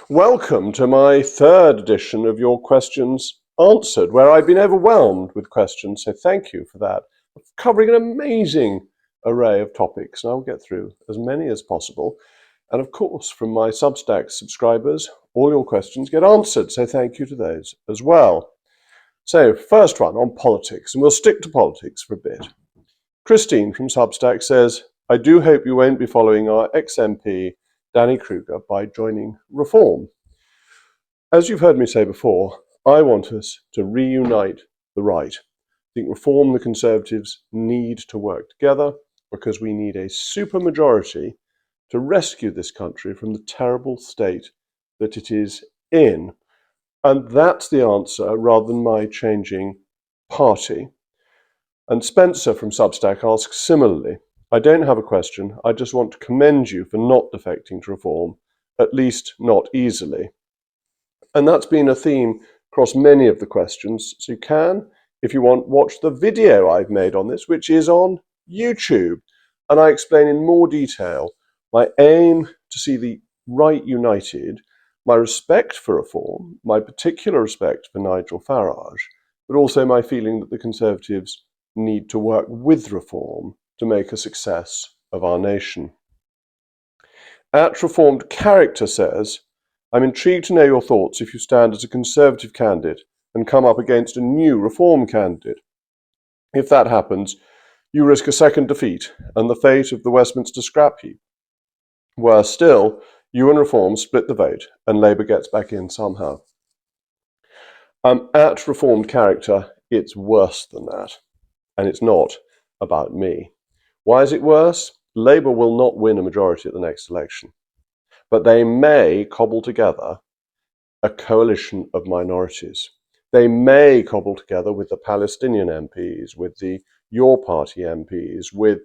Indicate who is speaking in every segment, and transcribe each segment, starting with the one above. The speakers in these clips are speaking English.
Speaker 1: Welcome to my third edition of Your Questions Answered, where I've been overwhelmed with questions, so thank you for that. Covering an amazing array of topics, and I'll get through as many as possible. And of course, from my Substack subscribers, all your questions get answered, so thank you to those as well. So, first one on politics, and we'll stick to politics for a bit. Christine from Substack says, I do hope you won't be following our ex-MP Danny Kruger by joining Reform. As you've heard me say before, I want us to reunite the right. I think Reform and the Conservatives need to work together because we need a supermajority to rescue this country from the terrible state that it is in. And that's the answer rather than my changing party. And Spencer from Substack asks similarly, I don't have a question, I just want to commend you for not defecting to Reform, at least not easily. And that's been a theme across many of the questions, so you can, if you want, watch the video I've made on this, which is on YouTube, and I explain in more detail my aim to see the right united, my respect for Reform, my particular respect for Nigel Farage, but also my feeling that the Conservatives need to work with Reform to make a success of our nation. At Reformed Character says, I'm intrigued to know your thoughts if you stand as a Conservative candidate and come up against a new Reform candidate. If that happens, you risk a second defeat and the fate of the Westminster scrap heap. Worse still, you and Reform split the vote and Labour gets back in somehow. At Reformed Character, it's worse than that. And it's not about me. Why is it worse? Labour will not win a majority at the next election, but they may cobble together a coalition of minorities. They may cobble together with the Palestinian MPs, with the Your Party MPs, with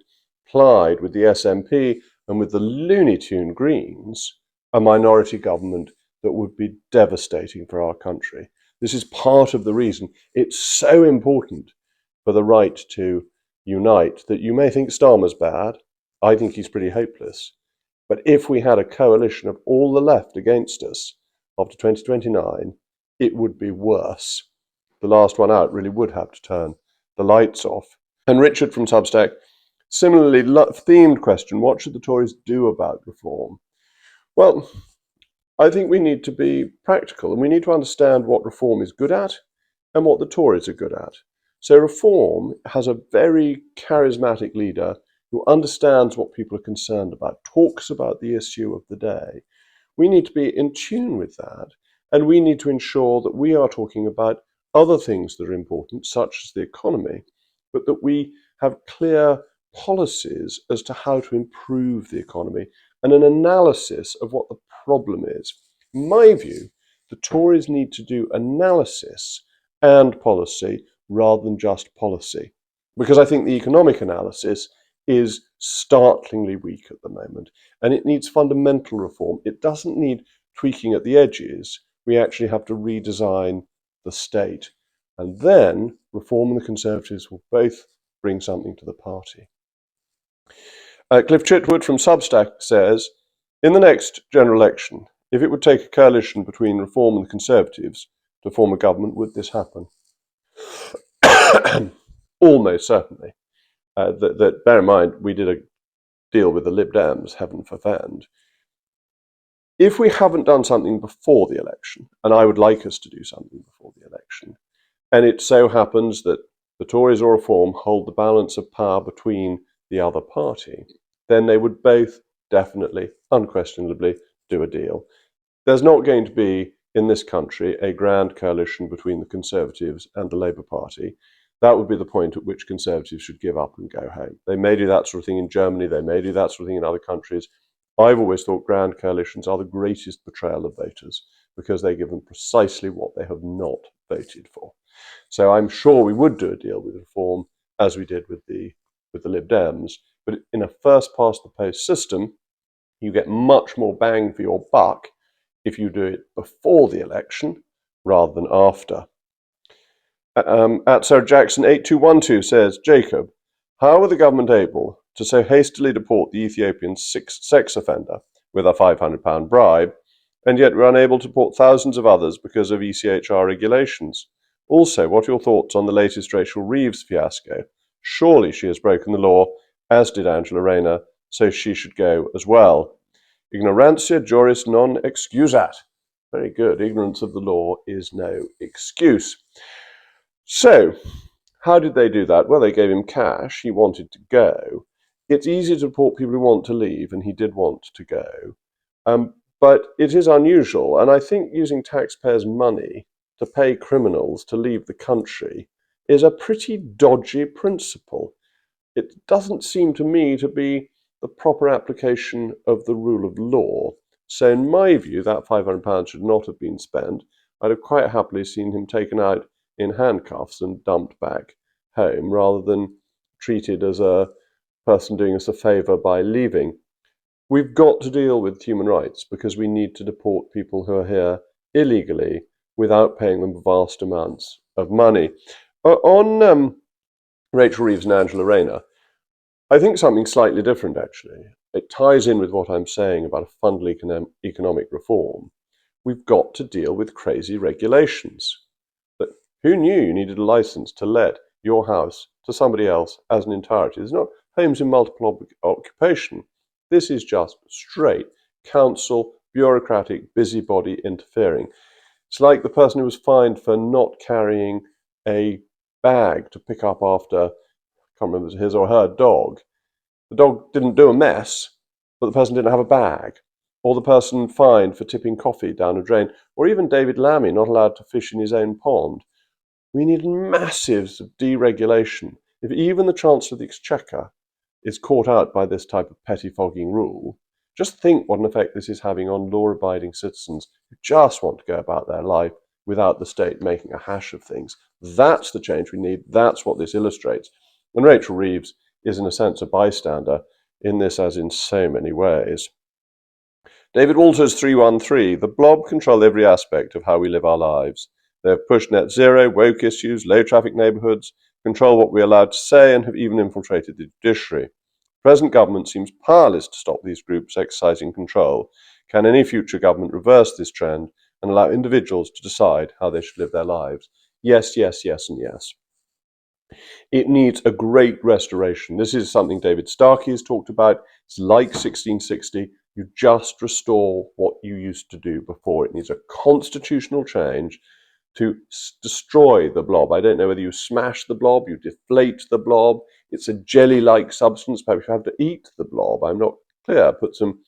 Speaker 1: Plaid, with the SNP, and with the Looney Tune Greens, a minority government that would be devastating for our country. This is part of the reason it's so important for the right to unite, that you may think Starmer's bad. I think he's pretty hopeless. But if we had a coalition of all the left against us after 2029, it would be worse. The last one out really would have to turn the lights off. And Richard from Substack, similarly themed question, what should the Tories do about Reform? Well, I think we need to be practical and we need to understand what Reform is good at and what the Tories are good at. So Reform has a very charismatic leader who understands what people are concerned about, talks about the issue of the day. We need to be in tune with that, and we need to ensure that we are talking about other things that are important, such as the economy, but that we have clear policies as to how to improve the economy and an analysis of what the problem is. In my view, the Tories need to do analysis and policy rather than just policy, because I think the economic analysis is startlingly weak at the moment, and it needs fundamental reform. It doesn't need tweaking at the edges. We actually have to redesign the state, and then Reform and the Conservatives will both bring something to the party. Cliff Chitwood from Substack says, in the next general election, if it would take a coalition between Reform and the Conservatives to form a government, would this happen? Almost certainly. Bear in mind, we did a deal with the Lib Dems, heaven forfend. If we haven't done something before the election, and I would like us to do something before the election, and it so happens that the Tories or Reform hold the balance of power between the other party, then they would both definitely, unquestionably, do a deal. There's not going to be, in this country, a grand coalition between the Conservatives and the Labour Party. That would be the point at which Conservatives should give up and go home. They may do that sort of thing in Germany, they may do that sort of thing in other countries. I've always thought grand coalitions are the greatest betrayal of voters because they give them precisely what they have not voted for. So I'm sure we would do a deal with Reform as we did with the Lib Dems, but in a first past the post system, you get much more bang for your buck if you do it before the election rather than after. At Sarah Jackson 8212 says, Jacob, how were the government able to so hastily deport the Ethiopian sex offender with a £500 bribe, and yet we're unable to deport thousands of others because of ECHR regulations. Also, what are your thoughts on the latest Rachel Reeves fiasco? Surely she has broken the law, as did Angela Rayner, so she should go as well. Ignorantia juris non excusat. Very good. Ignorance of the law is no excuse. So, how did they do that? Well, they gave him cash. He wanted to go. It's easy to deport people who want to leave, and he did want to go. But it is unusual, and I think using taxpayers' money to pay criminals to leave the country is a pretty dodgy principle. It doesn't seem to me to be the proper application of the rule of law. So in my view, that £500 should not have been spent. I'd have quite happily seen him taken out in handcuffs and dumped back home rather than treated as a person doing us a favour by leaving. We've got to deal with human rights because we need to deport people who are here illegally without paying them vast amounts of money. On Rachel Reeves and Angela Rayner, I think something slightly different, actually. It ties in with what I'm saying about a fundamental economic reform. We've got to deal with crazy regulations. But who knew you needed a license to let your house to somebody else as an entirety? There's not homes in multiple occupation. This is just straight council, bureaucratic, busybody interfering. It's like the person who was fined for not carrying a bag to pick up after, I can't remember if it was his or her dog. The dog didn't do a mess, but the person didn't have a bag. Or the person fined for tipping coffee down a drain. Or even David Lammy not allowed to fish in his own pond. We need massive deregulation. If even the Chancellor of the Exchequer is caught out by this type of pettifogging rule, just think what an effect this is having on law-abiding citizens who just want to go about their life without the state making a hash of things. That's the change we need. That's what this illustrates. And Rachel Reeves is, in a sense, a bystander in this, as in so many ways. David Walters 313, the blob control every aspect of how we live our lives. They have pushed net zero, woke issues, low traffic neighbourhoods, control what we're allowed to say, and have even infiltrated the judiciary. The present government seems powerless to stop these groups exercising control. Can any future government reverse this trend and allow individuals to decide how they should live their lives? Yes, yes, yes, and yes. It needs a great restoration. This is something David Starkey has talked about. It's like 1660. You just restore what you used to do before. It needs a constitutional change to destroy the blob. I don't know whether you smash the blob, you deflate the blob. It's a jelly-like substance. Perhaps you have to eat the blob. I'm not clear. Put some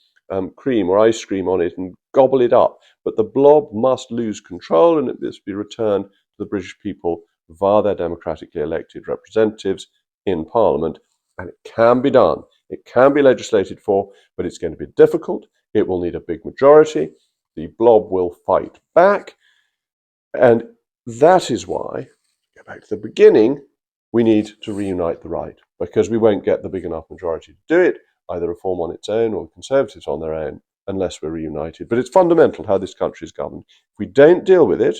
Speaker 1: cream or ice cream on it and gobble it up. But the blob must lose control and it must be returned to the British people via their democratically elected representatives in Parliament. And it can be done. It can be legislated for, but it's going to be difficult. It will need a big majority. The blob will fight back. And that is why, go back to the beginning, we need to reunite the right, because we won't get the big enough majority to do it, either Reform on its own or the Conservatives on their own, unless we're reunited. But it's fundamental how this country is governed. If we don't deal with it,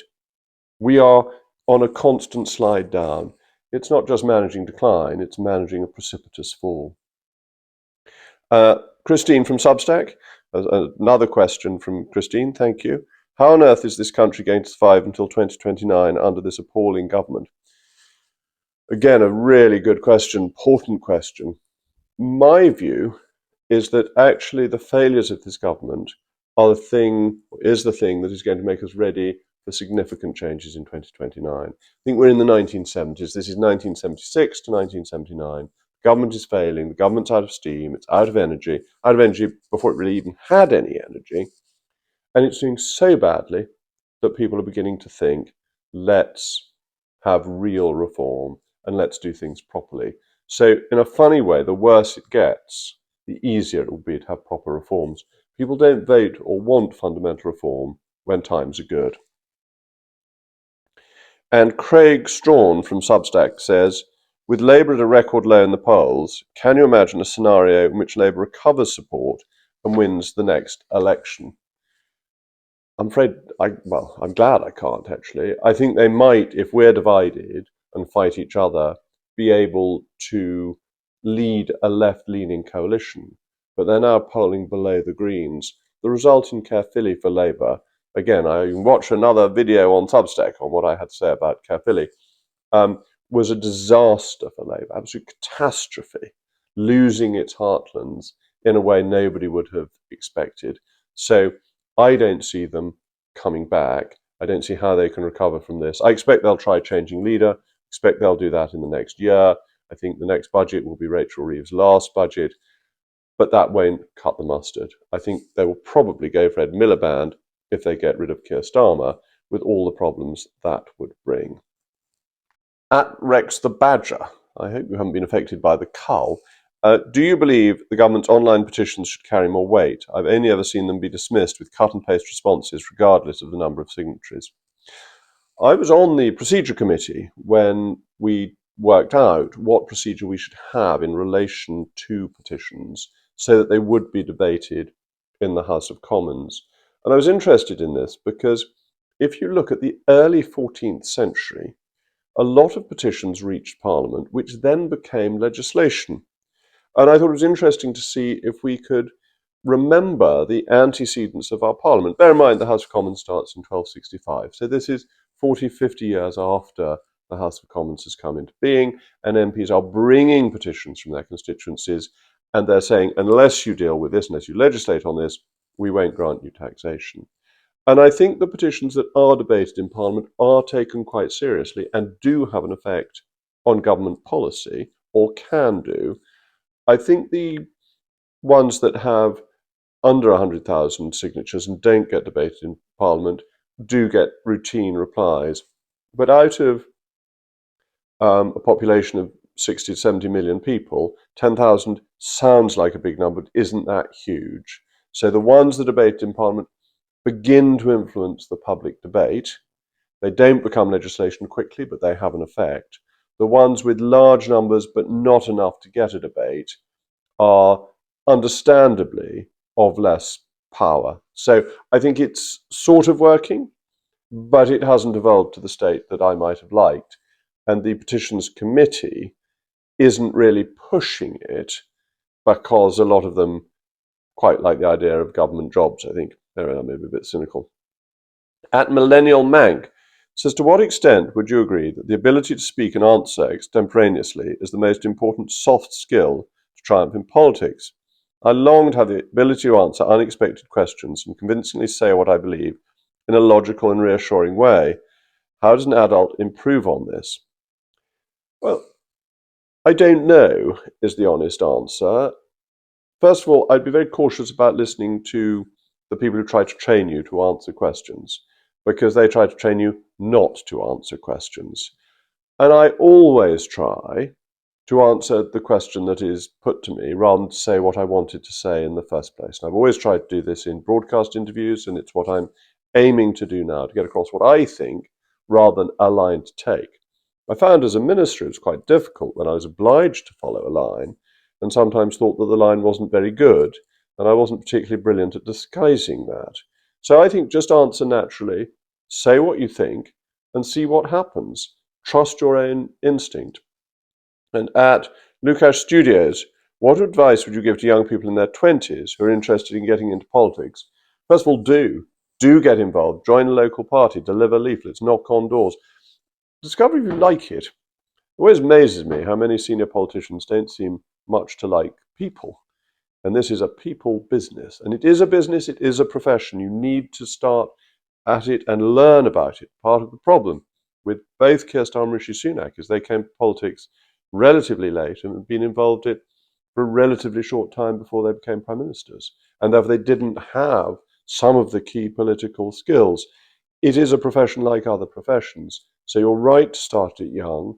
Speaker 1: we are on a constant slide down. It's not just managing decline, it's managing a precipitous fall. Christine from Substack, another question from Christine, thank you. How on earth is this country going to survive until 2029 under this appalling government? Again, a really good question, important question. My view is that actually the failures of this government are is the thing that is going to make us ready for significant changes in 2029. I think we're in the 1970s. This is 1976 to 1979. The government is failing. The government's out of steam. It's out of energy before it really even had any energy. And it's doing so badly that people are beginning to think, let's have real reform and let's do things properly. So in a funny way, the worse it gets, the easier it will be to have proper reforms. People don't vote or want fundamental reform when times are good. And Craig Strawn from Substack says, with Labour at a record low in the polls, can you imagine a scenario in which Labour recovers support and wins the next election? I'm afraid, I'm glad I can't actually. I think they might, if we're divided and fight each other, be able to lead a left-leaning coalition. But they're now polling below the Greens. the result in Caerphilly for Labour, again, I watched another video on Substack on what I had to say about Caerphilly, was a disaster for Labour, absolute catastrophe, losing its heartlands in a way nobody would have expected. So I don't see them coming back. I don't see how they can recover from this. I expect they'll try changing leader. Expect they'll do that in the next year. I think the next budget will be Rachel Reeves' last budget, but that won't cut the mustard. I think they will probably go for Ed Miliband if they get rid of Keir Starmer, with all the problems that would bring. At Rex the Badger, I hope you haven't been affected by the cull. Do you believe the government's online petitions should carry more weight? I've only ever seen them be dismissed with cut and paste responses, regardless of the number of signatories. I was on the procedure committee when we worked out what procedure we should have in relation to petitions so that they would be debated in the House of Commons. And I was interested in this because if you look at the early 14th century, a lot of petitions reached Parliament, which then became legislation. And I thought it was interesting to see if we could remember the antecedents of our Parliament. Bear in mind the House of Commons starts in 1265, so this is 40, 50 years after the House of Commons has come into being, and MPs are bringing petitions from their constituencies, and they're saying, unless you deal with this, unless you legislate on this, we won't grant you taxation. And I think the petitions that are debated in Parliament are taken quite seriously and do have an effect on government policy, or can do. I think the ones that have under 100,000 signatures and don't get debated in Parliament do get routine replies. But out of a population of 60 to 70 million people, 10,000 sounds like a big number, but isn't that huge. So the ones that are debated in Parliament begin to influence the public debate. They don't become legislation quickly, but they have an effect. The ones with large numbers but not enough to get a debate are understandably of less power. So I think it's sort of working, but it hasn't evolved to the state that I might have liked. And the Petitions Committee isn't really pushing it because a lot of them quite like the idea of government jobs, I think. They're maybe a bit cynical. At Millennial Mank says, to what extent would you agree that the ability to speak and answer extemporaneously is the most important soft skill to triumph in politics? I long to have the ability to answer unexpected questions and convincingly say what I believe in a logical and reassuring way. How does an adult improve on this? Well, I don't know, is the honest answer. First of all, I'd be very cautious about listening to the people who try to train you to answer questions, because they try to train you not to answer questions. And I always try to answer the question that is put to me rather than to say what I wanted to say in the first place. And I've always tried to do this in broadcast interviews, and it's what I'm aiming to do now, to get across what I think rather than a line to take. I found as a minister it was quite difficult when I was obliged to follow a line and sometimes thought that the line wasn't very good, and I wasn't particularly brilliant at disguising that. So I think just answer naturally, say what you think, and see what happens. Trust your own instinct. And at Lukash Studios, what advice would you give to young people in their 20s who are interested in getting into politics? First of all, do get involved. Join a local party, deliver leaflets, knock on doors. Discover if you like it. It always amazes me how many senior politicians don't seem much to like people. And this is a people business. And it is a business, it is a profession. You need to start at it and learn about it. Part of the problem with both Keir Starmer and Rishi Sunak is they came to politics relatively late and have been involved in it for a relatively short time before they became prime ministers. And therefore they didn't have some of the key political skills. It is a profession like other professions. So you're right to start it young.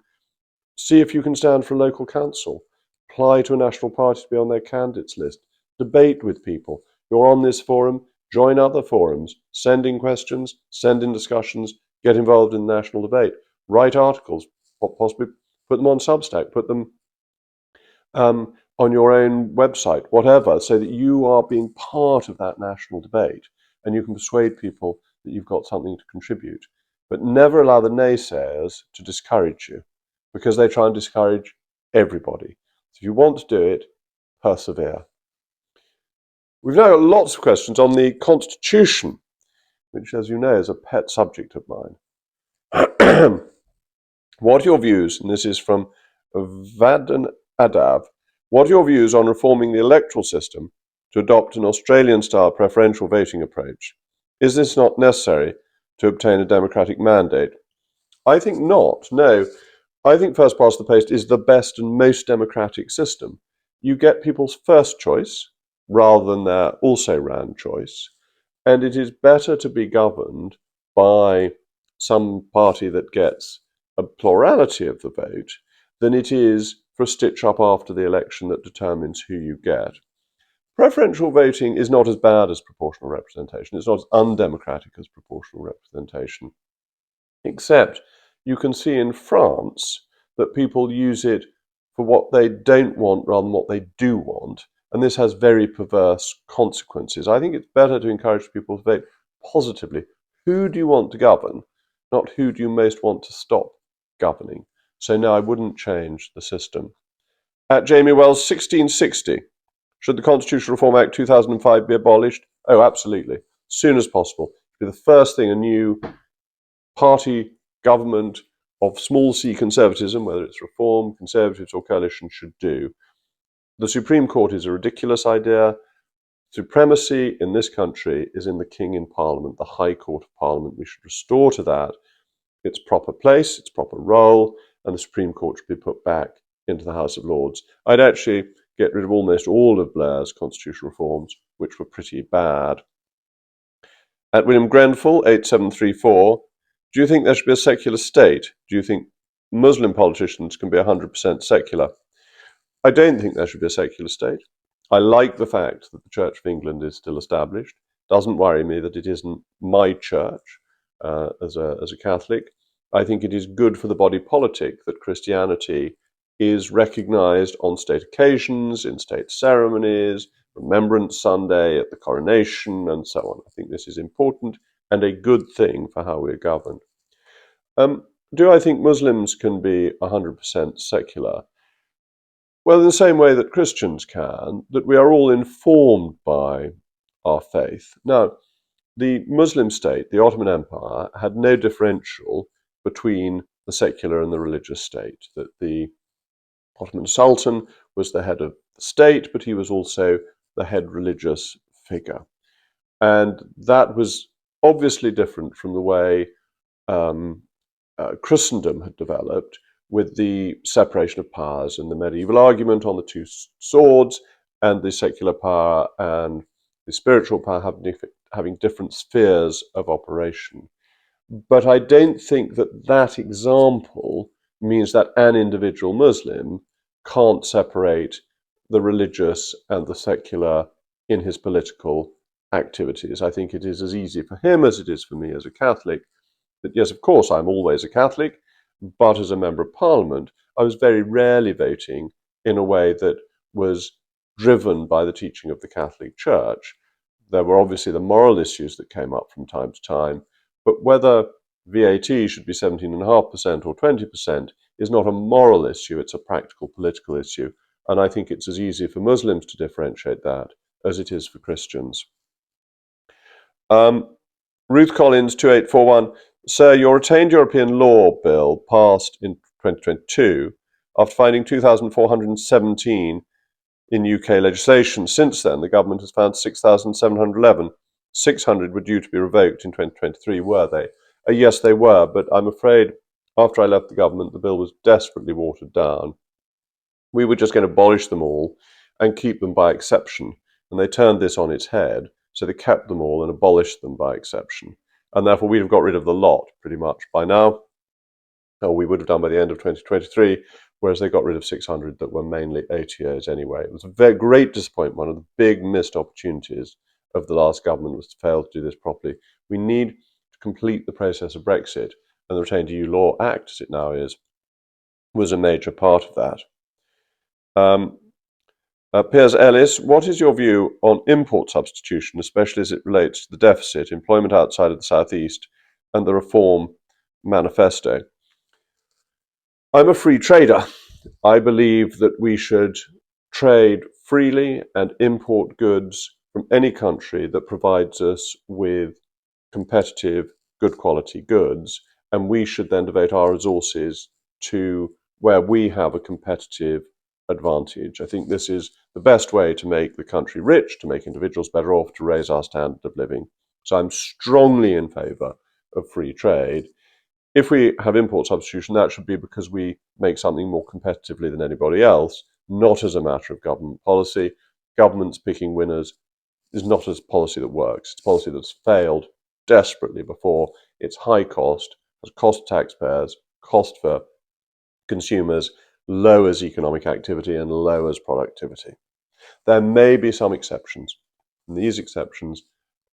Speaker 1: See if you can stand for a local council. Apply to a national party to be on their candidates list. Debate with people. You're on this forum, join other forums. Send in questions, send in discussions, get involved in the national debate. Write articles, possibly put them on Substack, put them on your own website, whatever, so that you are being part of that national debate and you can persuade people that you've got something to contribute. But never allow the naysayers to discourage you, because they try and discourage everybody. So if you want to do it, persevere. We've now got lots of questions on the Constitution, which, as you know, is a pet subject of mine. What are your views, and this is from Vadan Adav, what are your views on reforming the electoral system to adopt an Australian-style preferential voting approach? Is this not necessary to obtain a democratic mandate? I think not, no. I think first past the post is the best and most democratic system. You get people's first choice rather than their also-ran choice, and it is better to be governed by some party that gets a plurality of the vote than it is for a stitch up after the election that determines who you get. Preferential voting is not as bad as proportional representation. It's not as undemocratic as proportional representation. Except you can see in France that people use it for what they don't want rather than what they do want. And this has very perverse consequences. I think it's better to encourage people to vote positively. Who do you want to govern? Not who do you most want to stop governing. So no, I wouldn't change the system. At Jamie Wells, 1660. Should the Constitutional Reform Act 2005 be abolished? Oh, absolutely. As soon as possible. It'll be the first thing a new party government of small c conservatism, whether it's Reform, Conservatives or Coalition, should do. The Supreme Court is a ridiculous idea. Supremacy in this country is in the King in Parliament, the High Court of Parliament. We should restore to that its proper place, its proper role, and the Supreme Court should be put back into the House of Lords. I'd actually get rid of almost all of Blair's constitutional reforms, which were pretty bad. At William Grenfell, 8734, do you think there should be a secular state? Do you think Muslim politicians can be 100% secular? I don't think there should be a secular state. I like the fact that the Church of England is still established. It doesn't worry me that it isn't my church as a Catholic. I think it is good for the body politic that Christianity is recognised on state occasions, in state ceremonies, Remembrance Sunday, at the coronation, and so on. I think this is important and a good thing for how we're governed. Do I think Muslims can be 100% secular? Well, in the same way that Christians can, that we are all informed by our faith. Now, the Muslim state, the Ottoman Empire, had no differential between the secular and the religious state. That the Ottoman Sultan was the head of the state, but he was also the head religious figure. And that was obviously different from the way Christendom had developed, with the separation of powers and the medieval argument on the two swords, and the secular power and the spiritual power having different spheres of operation. But I don't think that that example means that an individual Muslim can't separate the religious and the secular in his political activities. I think it is as easy for him as it is for me as a Catholic that, yes, of course, I'm always a Catholic, but as a Member of Parliament, I was very rarely voting in a way that was driven by the teaching of the Catholic Church. There were obviously the moral issues that came up from time to time, but whether VAT should be 17.5% or 20% is not a moral issue, it's a practical political issue. And I think it's as easy for Muslims to differentiate that as it is for Christians. Ruth Collins, 2841. Sir, your retained European law bill passed in 2022 after finding 2,417 in UK legislation. Since then, the government has found 6,711. 600 were due to be revoked in 2023, were they? Yes, they were, but I'm afraid after I left the government, the bill was desperately watered down. We were just going to abolish them all and keep them by exception. And they turned this on its head, so they kept them all and abolished them by exception. And therefore, we'd have got rid of the lot pretty much by now. Or we would have done by the end of 2023, whereas they got rid of 600 that were mainly ATOs anyway. It was a very great disappointment. One of the big missed opportunities of the last government was to fail to do this properly. We need to complete the process of Brexit, and the Retained EU Law Act, as it now is, was a major part of that. Piers Ellis, what is your view on import substitution, especially as it relates to the deficit, employment outside of the southeast, and the Reform Manifesto? I'm a free trader. I believe that we should trade freely and import goods from any country that provides us with competitive, good quality goods, and we should then devote our resources to where we have a competitive advantage. I think this is the best way to make the country rich, to make individuals better off, to raise our standard of living. So I'm strongly in favour of free trade. If we have import substitution, that should be because we make something more competitively than anybody else, not as a matter of government policy. Governments picking winners is not a policy that works. It's a policy that's failed desperately before. It's high cost, has cost taxpayers, cost for consumers, lowers economic activity and lowers productivity. There may be some exceptions, and these exceptions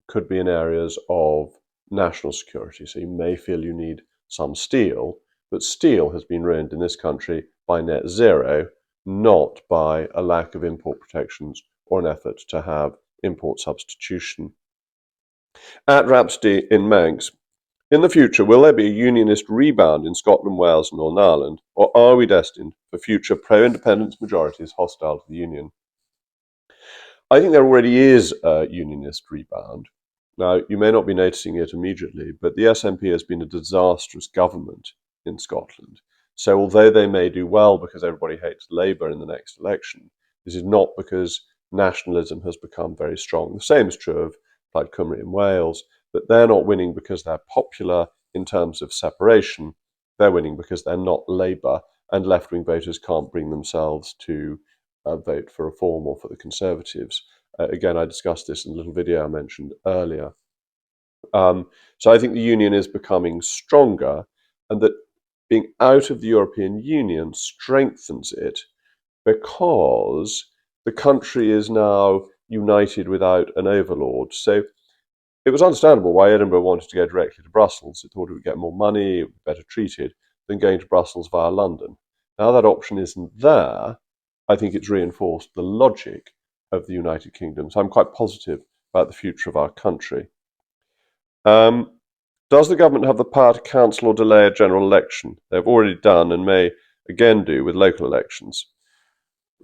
Speaker 1: could be in areas of national security. So you may feel you need some steel, but steel has been ruined in this country by net zero, not by a lack of import protections or an effort to have import substitution. At Rhapsody in Manx, in the future, will there be a unionist rebound in Scotland, Wales, and Northern Ireland, or are we destined for future pro-independence majorities hostile to the Union? I think there already is a unionist rebound. Now, you may not be noticing it immediately, but the SNP has been a disastrous government in Scotland. So although they may do well because everybody hates Labour in the next election, this is not because nationalism has become very strong. The same is true of Plaid Cymru in Wales, that they're not winning because they're popular in terms of separation. They're winning because they're not Labour, and left-wing voters can't bring themselves to vote for Reform or for the Conservatives. Again, I discussed this in a little video I mentioned earlier. So I think the Union is becoming stronger, and that being out of the European Union strengthens it because the country is now united without an overlord. So it was understandable why Edinburgh wanted to go directly to Brussels. It thought it would get more money, it would be better treated than going to Brussels via London. Now that option isn't there. I think it's reinforced the logic of the United Kingdom. So I'm quite positive about the future of our country. Does the government have the power to cancel or delay a general election? They've already done and may again do with local elections.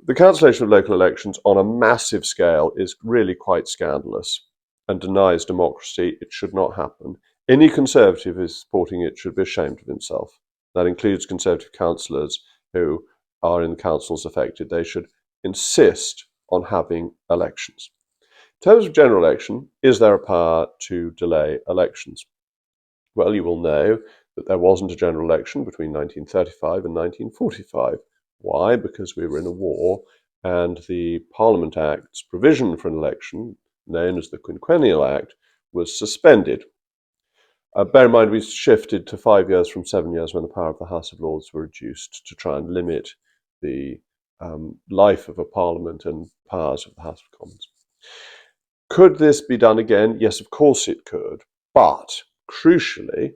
Speaker 1: The cancellation of local elections on a massive scale is really quite scandalous and denies democracy. It should not happen. Any Conservative who is supporting it should be ashamed of himself. That includes Conservative councillors who are in the councils affected. They should insist on having elections. In terms of general election, is there a power to delay elections? Well, you will know that there wasn't a general election between 1935 and 1945. Why? Because we were in a war, and the Parliament Act's provision for an election, known as the Quinquennial Act, was suspended. Bear in mind, we shifted to 5 years from 7 years when the power of the House of Lords were reduced to try and limit the life of a parliament and powers of the House of Commons. Could this be done again? Yes, of course it could. But, crucially,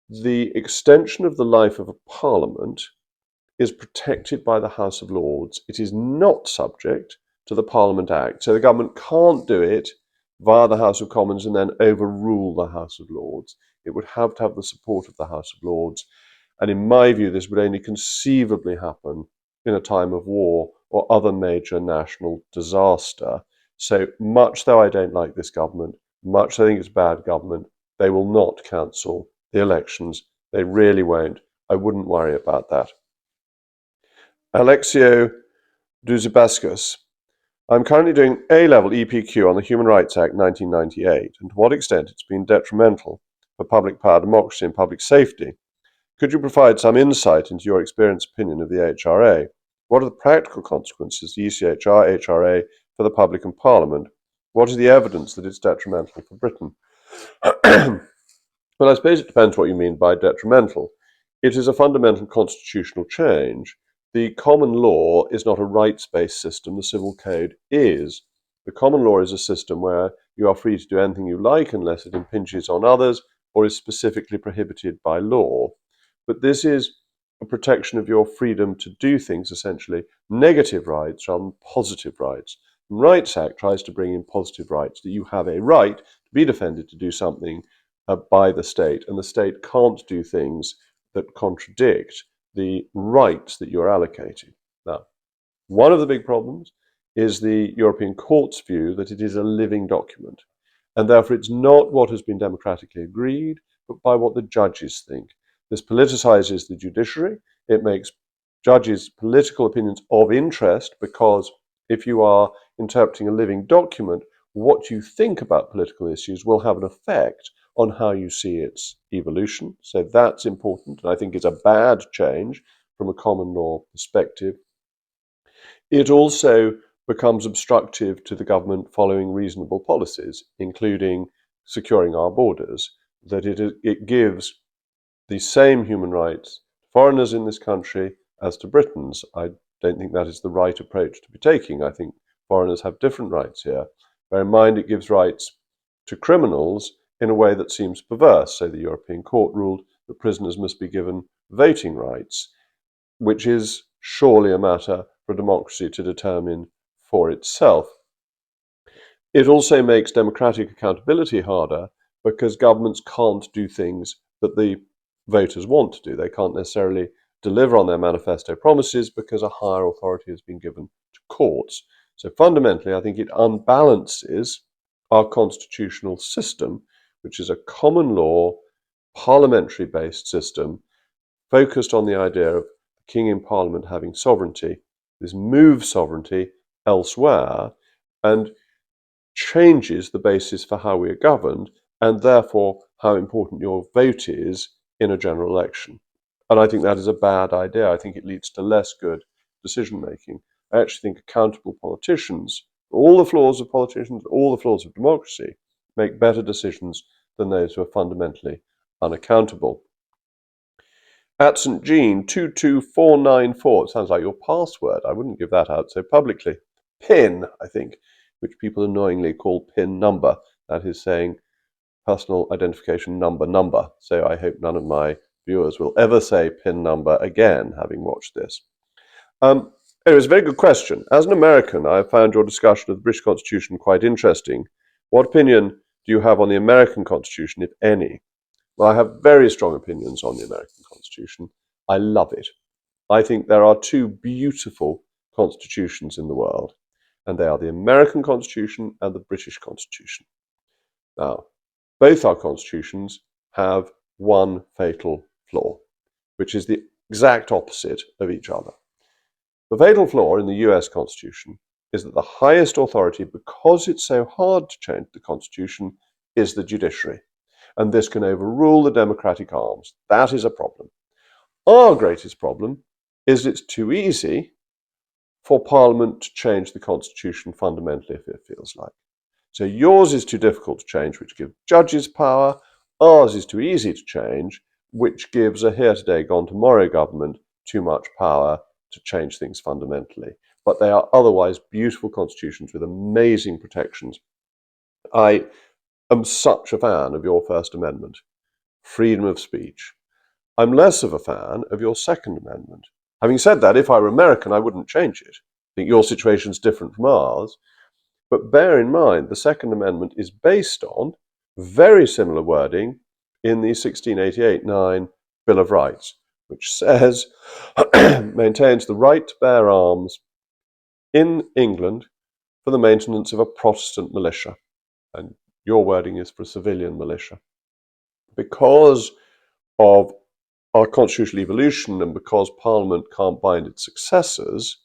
Speaker 1: the extension of the life of a parliament is protected by the House of Lords. It is not subject to the Parliament Act. So the government can't do it via the House of Commons and then overrule the House of Lords. It would have to have the support of the House of Lords. And in my view, this would only conceivably happen in a time of war or other major national disaster. So much though I don't like this government, much though I think it's bad government, they will not cancel the elections. They really won't. I wouldn't worry about that. Alexio Douzibaskus. I'm currently doing A-level EPQ on the Human Rights Act 1998 and to what extent it's been detrimental for public power democracy and public safety. Could you provide some insight into your experienced opinion of the HRA? What are the practical consequences of the ECHR HRA for the public and Parliament? What is the evidence that it's detrimental for Britain? Well, I suppose it depends what you mean by detrimental. It is a fundamental constitutional change. The common law is not a rights-based system, the civil code is. The common law is a system where you are free to do anything you like unless it impinges on others or is specifically prohibited by law. But this is a protection of your freedom to do things, essentially negative rights rather than positive rights. The Rights Act tries to bring in positive rights, that you have a right to be defended to do something by the state, and the state can't do things that contradict the rights that you're allocated. Now, one of the big problems is the European Court's view that it is a living document, and therefore it's not what has been democratically agreed, but by what the judges think. This politicizes the judiciary. It makes judges' political opinions of interest, because if you are interpreting a living document, what you think about political issues will have an effect on how you see its evolution. So that's important, and I think it's a bad change from a common law perspective. It also becomes obstructive to the government following reasonable policies, including securing our borders, that it gives the same human rights to foreigners in this country as to Britons. I don't think that is the right approach to be taking. I think foreigners have different rights here. Bear in mind, it gives rights to criminals in a way that seems perverse. So the European Court ruled that prisoners must be given voting rights, which is surely a matter for democracy to determine for itself. It also makes democratic accountability harder, because governments can't do things that the voters want to do. They can't necessarily deliver on their manifesto promises because a higher authority has been given to courts. So fundamentally, I think it unbalances our constitutional system, which is a common law, parliamentary-based system, focused on the idea of the King in Parliament having sovereignty. This moves sovereignty elsewhere and changes the basis for how we are governed, and therefore how important your vote is in a general election. And I think that is a bad idea. I think it leads to less good decision making. I actually think accountable politicians, all the flaws of politicians, all the flaws of democracy, make better decisions than those who are fundamentally unaccountable. At St. Jean, 22494, it sounds like your password. I wouldn't give that out so publicly. PIN, I think, which people annoyingly call PIN number. That is saying personal identification number. So I hope none of my viewers will ever say PIN number again, having watched this. Anyway, it's a very good question. As an American, I have found your discussion of the British Constitution quite interesting. What opinion do you have on the American Constitution, if any? Well, I have very strong opinions on the American Constitution. I love it. I think there are two beautiful constitutions in the world, and they are the American Constitution and the British Constitution. Now, both our constitutions have one fatal flaw, which is the exact opposite of each other. The fatal flaw in the US Constitution is that the highest authority, because it's so hard to change the Constitution, is the judiciary. And this can overrule the democratic arms. That is a problem. Our greatest problem is it's too easy for Parliament to change the Constitution fundamentally if it feels like. So yours is too difficult to change, which gives judges power. Ours is too easy to change, which gives a here today, gone tomorrow government too much power to change things fundamentally. But they are otherwise beautiful constitutions with amazing protections. I am such a fan of your First Amendment, freedom of speech. I'm less of a fan of your Second Amendment. Having said that, if I were American, I wouldn't change it. I think your situation is different from ours. But bear in mind, the Second Amendment is based on very similar wording in the 1688-9 Bill of Rights, which says, maintains the right to bear arms in England for the maintenance of a Protestant militia. And your wording is for civilian militia. Because of our constitutional evolution and because Parliament can't bind its successors,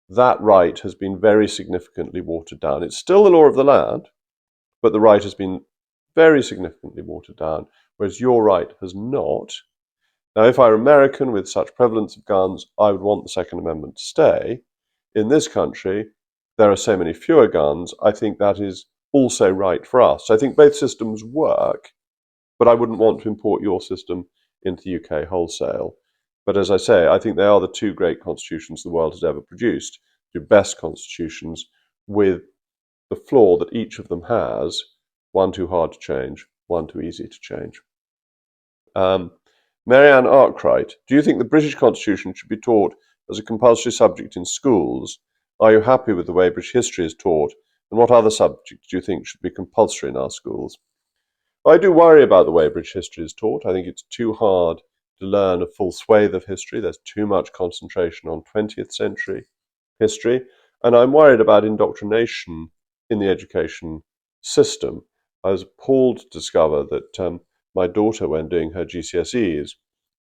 Speaker 1: that right has been very significantly watered down. It's still the law of the land, but the right has been very significantly watered down, whereas your right has not. Now, if I were American with such prevalence of guns, I would want the Second Amendment to stay. In this country, there are so many fewer guns, I think that is also right for us. So I think both systems work, but I wouldn't want to import your system into the UK wholesale. But as I say, I think they are the two great constitutions the world has ever produced, the best constitutions, with the flaw that each of them has, one too hard to change, one too easy to change. Marianne Arkwright, do you think the British Constitution should be taught as a compulsory subject in schools? Are you happy with the way British history is taught? And what other subjects do you think should be compulsory in our schools? I do worry about the way British history is taught. I think it's too hard to learn a full swathe of history. There's too much concentration on 20th century history. And I'm worried about indoctrination in the education system. I was appalled to discover that my daughter, when doing her GCSEs,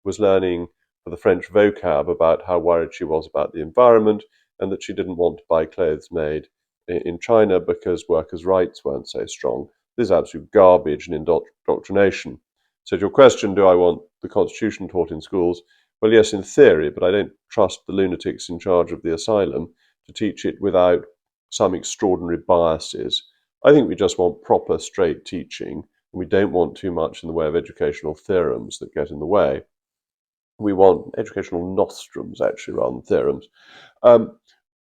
Speaker 1: was learning for the French vocab about how worried she was about the environment and that she didn't want to buy clothes made in China because workers' rights weren't so strong. This is absolute garbage and indoctrination. So to your question, do I want the Constitution taught in schools? Well, yes, in theory, but I don't trust the lunatics in charge of the asylum to teach it without some extraordinary biases. I think we just want proper, straight teaching. We don't want too much in the way of educational theorems that get in the way. We want educational nostrums, actually, rather than theorems.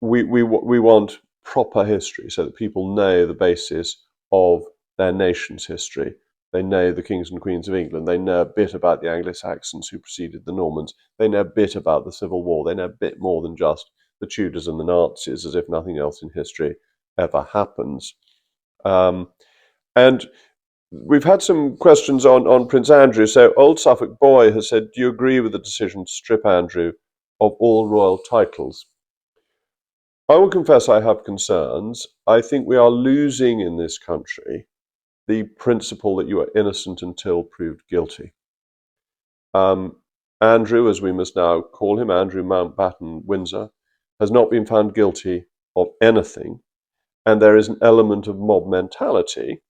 Speaker 1: We want proper history so that people know the basis of their nation's history. They know the kings and queens of England. They know a bit about the Anglo-Saxons who preceded the Normans. They know a bit about the Civil War. They know a bit more than just the Tudors and the Nazis, as if nothing else in history ever happens. And we've had some questions on Prince Andrew. So Old Suffolk Boy has said, do you agree with the decision to strip Andrew of all royal titles? I will confess I have concerns. I think we are losing in this country the principle that you are innocent until proved guilty. Andrew, as we must now call him, Andrew Mountbatten Windsor, has not been found guilty of anything, and there is an element of mob mentality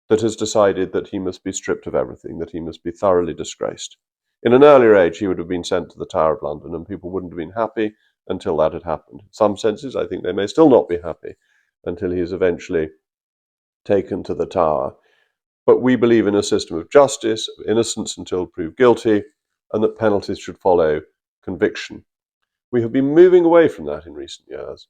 Speaker 1: that has decided that he must be stripped of everything, that he must be thoroughly disgraced. In an earlier age, he would have been sent to the Tower of London, and people wouldn't have been happy until that had happened. In some senses, I think they may still not be happy until he is eventually taken to the Tower. But we believe in a system of justice, of innocence until proved guilty, and that penalties should follow conviction. We have been moving away from that in recent years.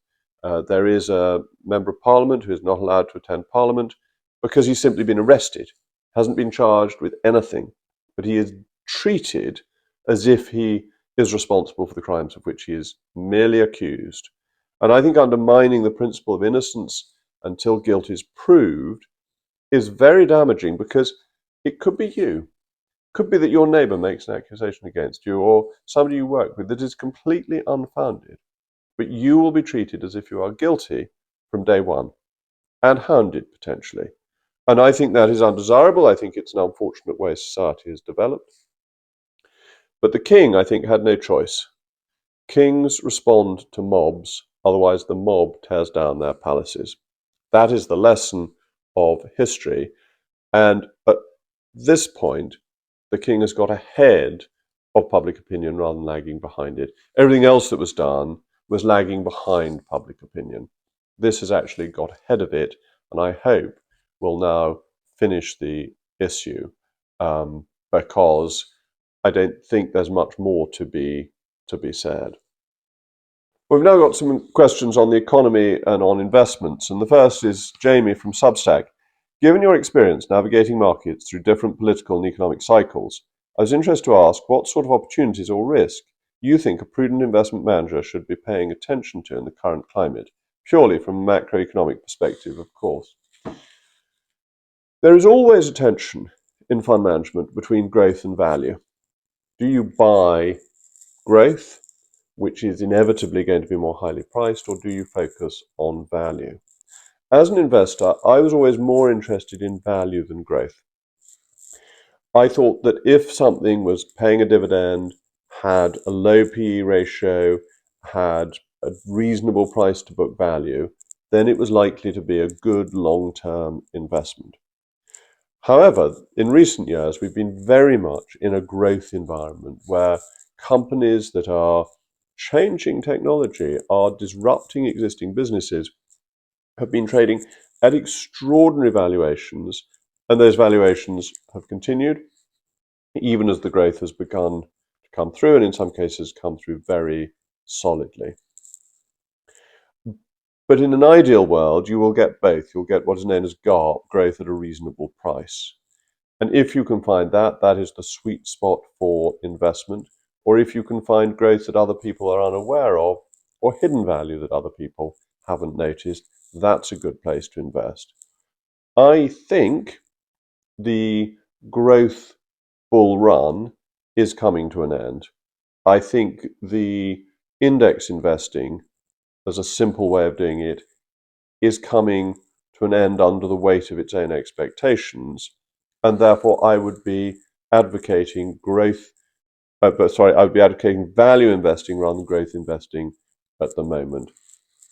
Speaker 1: There is a member of parliament who is not allowed to attend parliament because he's simply been arrested, hasn't been charged with anything, but he is treated as if he is responsible for the crimes of which he is merely accused. And I think undermining the principle of innocence until guilt is proved is very damaging, because it could be you. It could be that your neighbour makes an accusation against you, or somebody you work with, that is completely unfounded. But you will be treated as if you are guilty from day one, and hounded potentially. And I think that is undesirable. I think it's an unfortunate way society has developed. But the king, I think, had no choice. Kings respond to mobs, otherwise the mob tears down their palaces. That is the lesson of history. And at this point, the king has got ahead of public opinion rather than lagging behind it. Everything else that was done was lagging behind public opinion. This has actually got ahead of it, and I hope will now finish the issue, because I don't think there's much more to be said. We've now got some questions on the economy and on investments, and the first is Jamie from Substack. Given your experience navigating markets through different political and economic cycles, I was interested to ask what sort of opportunities or risk you think a prudent investment manager should be paying attention to in the current climate, purely from a macroeconomic perspective, of course. There is always a tension in fund management between growth and value. Do you buy growth, which is inevitably going to be more highly priced, or do you focus on value? As an investor, I was always more interested in value than growth. I thought that if something was paying a dividend, had a low PE ratio, had a reasonable price to book value, then it was likely to be a good long-term investment. However, in recent years, we've been very much in a growth environment where companies that are changing technology, are disrupting existing businesses, have been trading at extraordinary valuations, and those valuations have continued even as the growth has begun to come through, and in some cases come through very solidly. But in an ideal world, you will get both. You'll get what is known as GARP, growth at a reasonable price. And if you can find that, that is the sweet spot for investment. Or if you can find growth that other people are unaware of, or hidden value that other people haven't noticed, that's a good place to invest. I think the growth bull run is coming to an end. I think the index investing, as a simple way of doing it, is coming to an end under the weight of its own expectations, and therefore I would be advocating I would be advocating value investing rather than growth investing at the moment.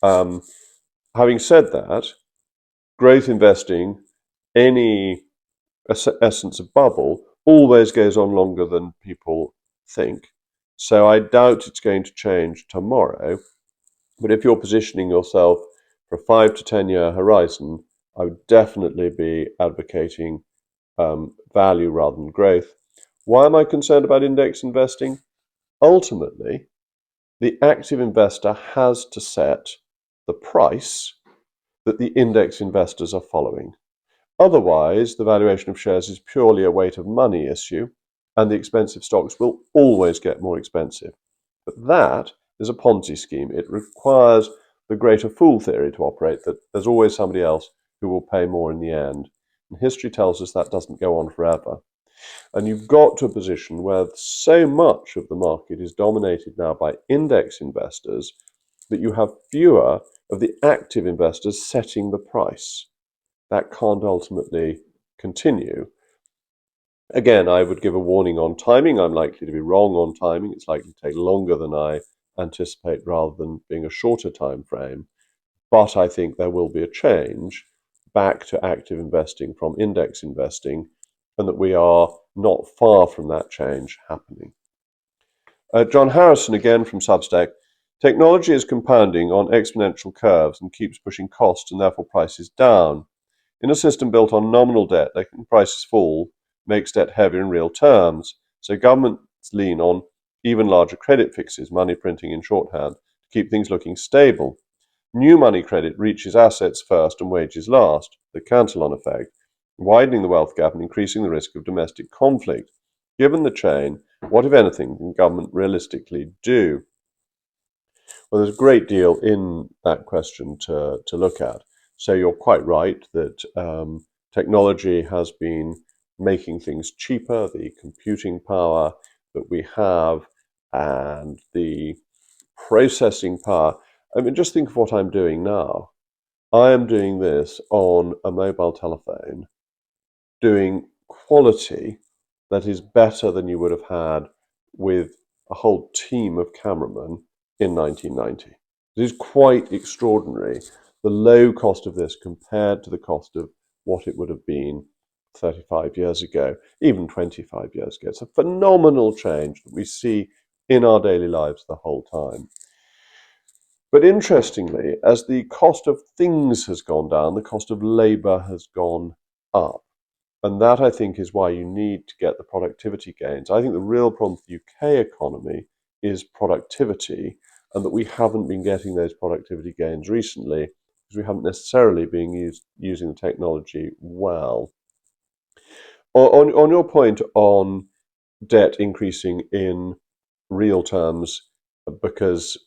Speaker 1: Having said that, growth investing, any essence of bubble, always goes on longer than people think. So I doubt it's going to change tomorrow. But if you're positioning yourself for a 5 to 10 year horizon, I would definitely be advocating value rather than growth. Why am I concerned about index investing? Ultimately, the active investor has to set the price that the index investors are following. Otherwise, the valuation of shares is purely a weight of money issue, and the expensive stocks will always get more expensive. But that is a Ponzi scheme. It requires the greater fool theory to operate, that there's always somebody else who will pay more in the end. And history tells us that doesn't go on forever. And you've got to a position where so much of the market is dominated now by index investors that you have fewer of the active investors setting the price. That can't ultimately continue. Again, I would give a warning on timing. I'm likely to be wrong on timing. It's likely to take longer than I anticipate rather than being a shorter time frame. But I think there will be a change back to active investing from index investing, and that we are not far from that change happening. John Harrison, again from Substack: technology is compounding on exponential curves and keeps pushing costs and therefore prices down. In a system built on nominal debt, letting prices fall makes debt heavier in real terms. So governments lean on even larger credit fixes, money printing in shorthand, to keep things looking stable. New money credit reaches assets first and wages last, the Cantillon effect, widening the wealth gap and increasing the risk of domestic conflict. Given the chain, what, if anything, can government realistically do? Well, there's a great deal in that question to look at. So you're quite right that technology has been making things cheaper. The computing power that we have and the processing power. I mean, just think of what I'm doing now. I am doing this on a mobile telephone, doing quality that is better than you would have had with a whole team of cameramen in 1990. It is quite extraordinary, the low cost of this compared to the cost of what it would have been 35 years ago, even 25 years ago. It's a phenomenal change that we see in our daily lives the whole time. But interestingly, as the cost of things has gone down, the cost of labour has gone up. And that, I think, is why you need to get the productivity gains. I think the real problem for the UK economy is productivity, and that we haven't been getting those productivity gains recently because we haven't necessarily been using the technology well. On your point on debt increasing in real terms because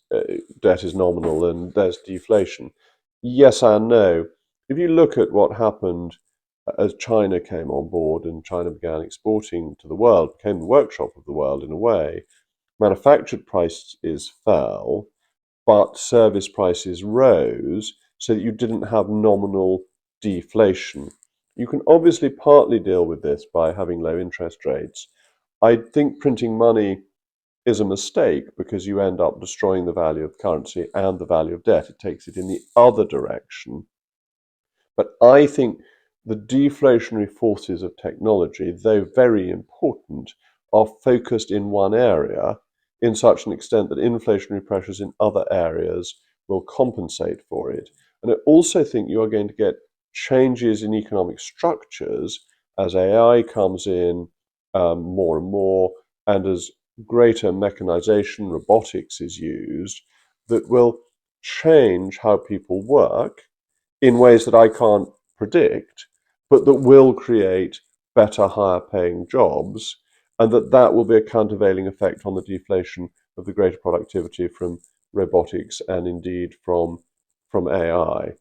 Speaker 1: debt is nominal and there's deflation, yes and no. If you look at what happened as China came on board and China began exporting to the world, became the workshop of the world in a way, manufactured prices fell, but service prices rose, so that you didn't have nominal deflation. You can obviously partly deal with this by having low interest rates. I think printing money is a mistake because you end up destroying the value of currency and the value of debt. It takes it in the other direction. But I think the deflationary forces of technology, though very important, are focused in one area in such an extent that inflationary pressures in other areas will compensate for it. And I also think you are going to get changes in economic structures as AI comes in more and more, and as greater mechanization, robotics is used, that will change how people work in ways that I can't predict, but that will create better, higher paying jobs, and that will be a countervailing effect on the deflation of the greater productivity from robotics and indeed from AI.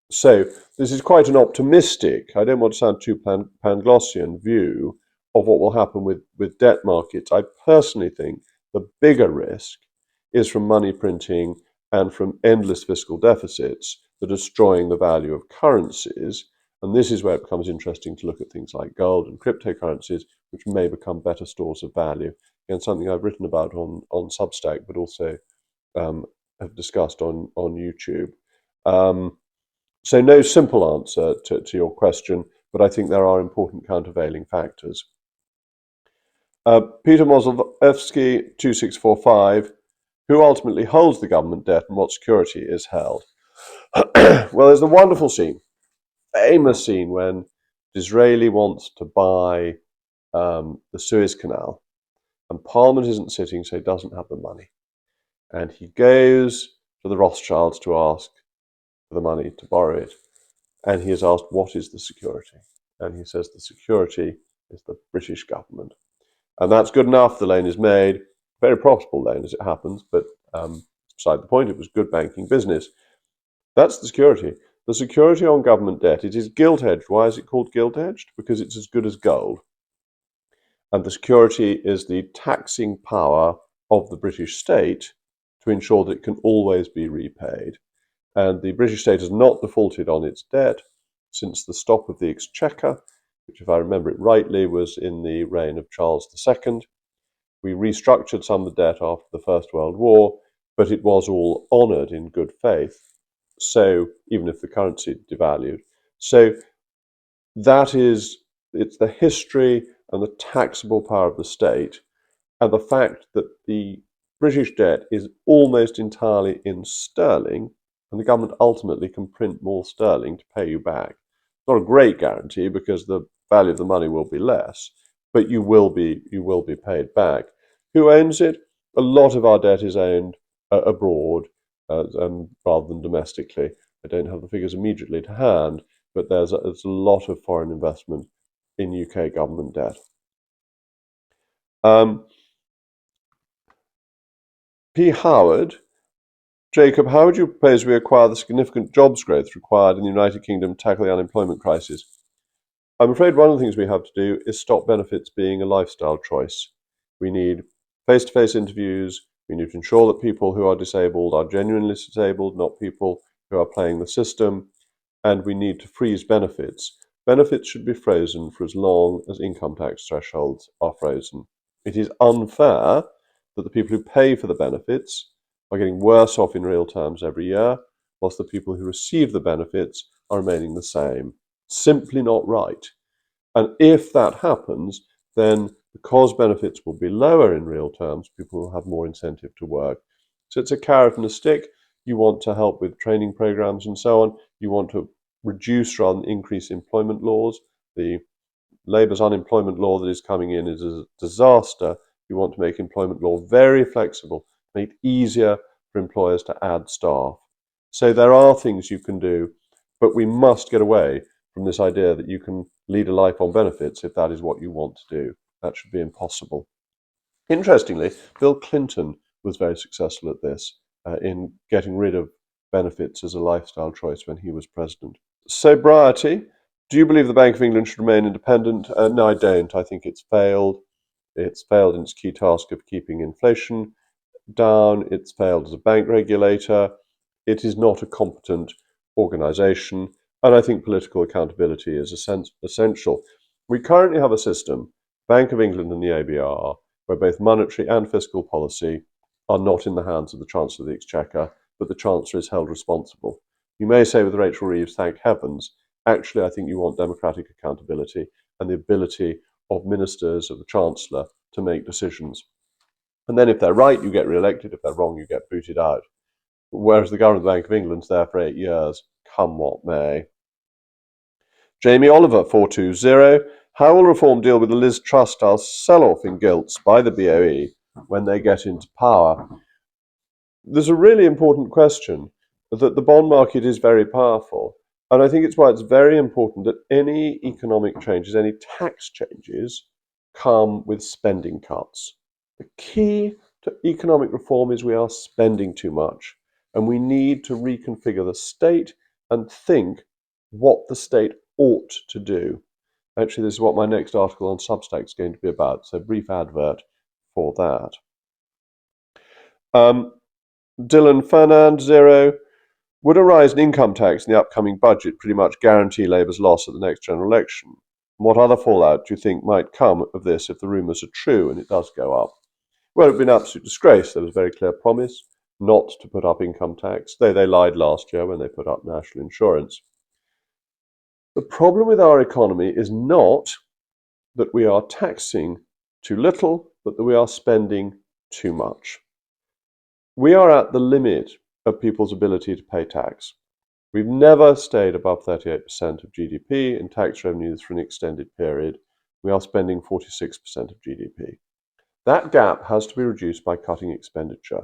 Speaker 1: So this is quite an optimistic, I don't want to sound too Panglossian, view of what will happen with debt markets. I personally think the bigger risk is from money printing and from endless fiscal deficits that are destroying the value of currencies. And this is where it becomes interesting to look at things like gold and cryptocurrencies, which may become better stores of value. Again, something I've written about on Substack, but also have discussed on YouTube. So no simple answer to your question, but I think there are important countervailing factors. Peter Mozelewski, 2645, who ultimately holds the government debt and what security is held? Well, there's a wonderful scene, famous scene, when Disraeli wants to buy the Suez Canal, and Parliament isn't sitting, so he doesn't have the money. And he goes to the Rothschilds to ask for the money to borrow it. And he is asked, what is the security? And he says, the security is the British government. And that's good enough. The loan is made. Very profitable loan, as it happens, but beside the point, it was good banking business. That's the security. The security on government debt, it is gilt-edged. Why is it called gilt-edged? Because it's as good as gold. And the security is the taxing power of the British state to ensure that it can always be repaid. And the British state has not defaulted on its debt since the stop of the Exchequer, which, if I remember it rightly, was in the reign of Charles II. We restructured some of the debt after the First World War, but it was all honoured in good faith. So, even if the currency devalued. So, it's the history and the taxable power of the state, and the fact that the British debt is almost entirely in sterling, and the government ultimately can print more sterling to pay you back. Not a great guarantee, because the value of the money will be less, but you will be paid back. Who owns it? A lot of our debt is owned abroad rather than domestically. I don't have the figures immediately to hand, but there's a lot of foreign investment in UK government debt. P. Howard, Jacob, how would you propose we acquire the significant jobs growth required in the United Kingdom to tackle the unemployment crisis? I'm afraid one of the things we have to do is stop benefits being a lifestyle choice. We need face-to-face interviews. We need to ensure that people who are disabled are genuinely disabled, not people who are playing the system. And we need to freeze benefits. Benefits should be frozen for as long as income tax thresholds are frozen. It is unfair that the people who pay for the benefits are getting worse off in real terms every year, whilst the people who receive the benefits are remaining the same. Simply not right. And if that happens, then because benefits will be lower in real terms, people will have more incentive to work. So it's a carrot and a stick. You want to help with training programs and so on. You want to reduce rather than increase employment laws. The Labour's unemployment law that is coming in is a disaster. You want to make employment law very flexible, make it easier for employers to add staff. So there are things you can do, but we must get away from this idea that you can lead a life on benefits if that is what you want to do. That should be impossible. Interestingly, Bill Clinton was very successful at this, in getting rid of benefits as a lifestyle choice when he was president. Sobriety. Do you believe the Bank of England should remain independent? No, I don't. I think it's failed. It's failed in its key task of keeping inflation down. It's failed as a bank regulator. It is not a competent organisation. And I think political accountability is essential. We currently have a system, Bank of England and the ABR, where both monetary and fiscal policy are not in the hands of the Chancellor of the Exchequer, but the Chancellor is held responsible. You may say with Rachel Reeves, thank heavens. Actually, I think you want democratic accountability and the ability of ministers, of the Chancellor, to make decisions. And then if they're right, you get re-elected. If they're wrong, you get booted out. Whereas the government of the Bank of England's there for 8 years, come what may. Jamie Oliver, 420. How will reform deal with the Liz Truss style sell-off in gilts by the BOE when they get into power? There's a really important question, that the bond market is very powerful. And I think it's why it's very important that any economic changes, any tax changes, come with spending cuts. The key to economic reform is we are spending too much, and we need to reconfigure the state and think what the state ought to do. Actually, this is what my next article on Substack is going to be about, so brief advert for that. Dylan Fernand, 0. Would a rise in income tax in the upcoming budget pretty much guarantee Labour's loss at the next general election? What other fallout do you think might come of this if the rumours are true and it does go up? Well, it would be an absolute disgrace. There was a very clear promise not to put up income tax, though they lied last year when they put up national insurance. The problem with our economy is not that we are taxing too little, but that we are spending too much. We are at the limit of people's ability to pay tax. We've never stayed above 38% of GDP in tax revenues for an extended period. We are spending 46% of GDP. That gap has to be reduced by cutting expenditure.